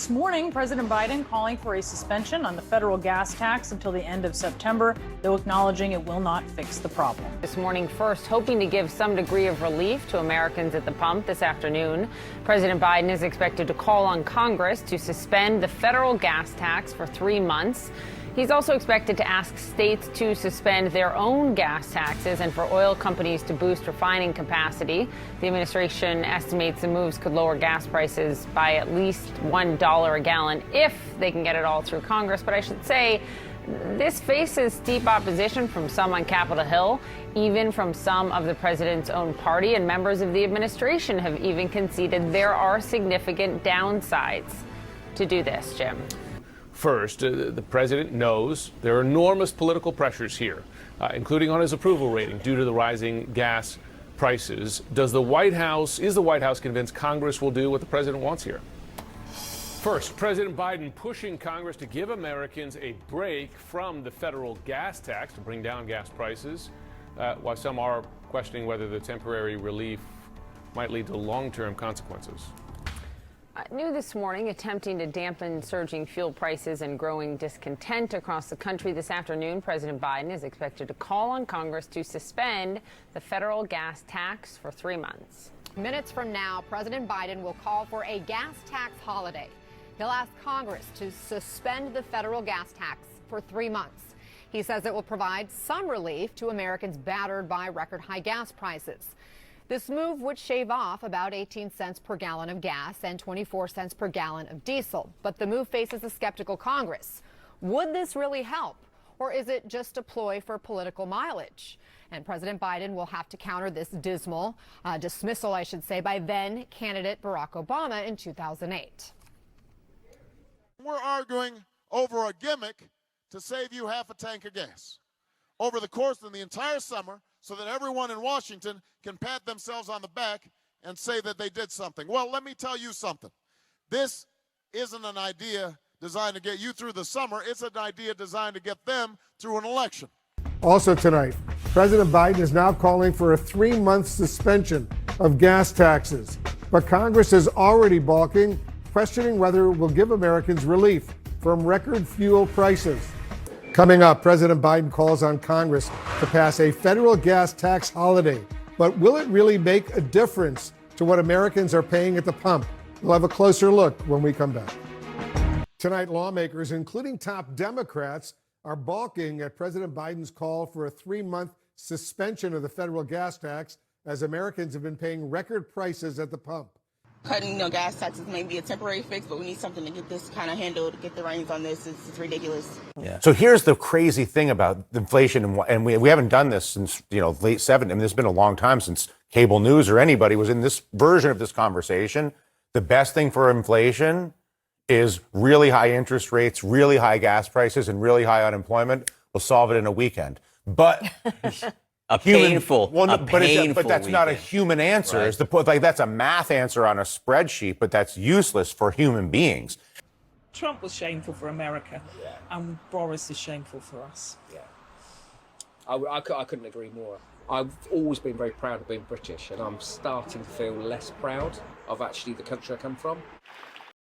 This morning, President Biden calling for a suspension on the federal gas tax until the end of September, though acknowledging it will not fix the problem. This morning, first hoping to give some degree of relief to Americans at the pump this afternoon. President Biden is expected to call on Congress to suspend the federal gas tax for 3 months. He's also expected to ask states to suspend their own gas taxes and for oil companies to boost refining capacity. The administration estimates the moves could lower gas prices by at least $1 a gallon if they can get it all through Congress. But I should say, this faces steep opposition from some on Capitol Hill, even from some of the president's own party, and members of the administration have even conceded there are significant downsides to do this, Jim. First, the president knows there are enormous political pressures here, including on his approval rating due to the rising gas prices. Is the White House convinced Congress will do what the president wants here? First, President Biden pushing Congress to give Americans a break from the federal gas tax to bring down gas prices, while some are questioning whether the temporary relief might lead to long-term consequences. New this morning, attempting to dampen surging fuel prices and growing discontent across the country. This afternoon, President Biden is expected to call on Congress to suspend the federal gas tax for 3 months. Minutes from now, President Biden will call for a gas tax holiday. He'll ask Congress to suspend the federal gas tax for 3 months. He says it will provide some relief to Americans battered by record high gas prices. This move would shave off about 18 cents per gallon of gas and 24 cents per gallon of diesel. But the move faces a skeptical Congress. Would this really help? Or is it just a ploy for political mileage? And President Biden will have to counter this dismal dismissal, I should say, by then candidate Barack Obama in 2008. We're arguing over a gimmick to save you half a tank of gas over the course of the entire summer, so that everyone in Washington can pat themselves on the back and say that they did something. Well, let me tell you something. This isn't an idea designed to get you through the summer. It's an idea designed to get them through an election. Also tonight, President Biden is now calling for a 3-month suspension of gas taxes. But Congress is already balking, questioning whether it will give Americans relief from record fuel prices. Coming up, President Biden calls on Congress to pass a federal gas tax holiday. But will it really make a difference to what Americans are paying at the pump? We'll have a closer look when we come back. Tonight, lawmakers, including top Democrats, are balking at President Biden's call for a 3-month suspension of the federal gas tax as Americans have been paying record prices at the pump. Cutting gas taxes may be a temporary fix, but we need something to get this kind of handled, to get the reins on this. It's ridiculous. Yeah. So here's the crazy thing about inflation, and we haven't done this since, late 70s. I mean, there's been a long time since cable news or anybody was in this version of this conversation. The best thing for inflation is really high interest rates, really high gas prices, and really high unemployment. We'll solve it in a weekend. But But that's not a human answer. Right. That's a math answer on a spreadsheet, but that's useless for human beings. Trump was shameful for America, and Boris is shameful for us. Yeah, I couldn't agree more. I've always been very proud of being British, and I'm starting to feel less proud of actually the country I come from.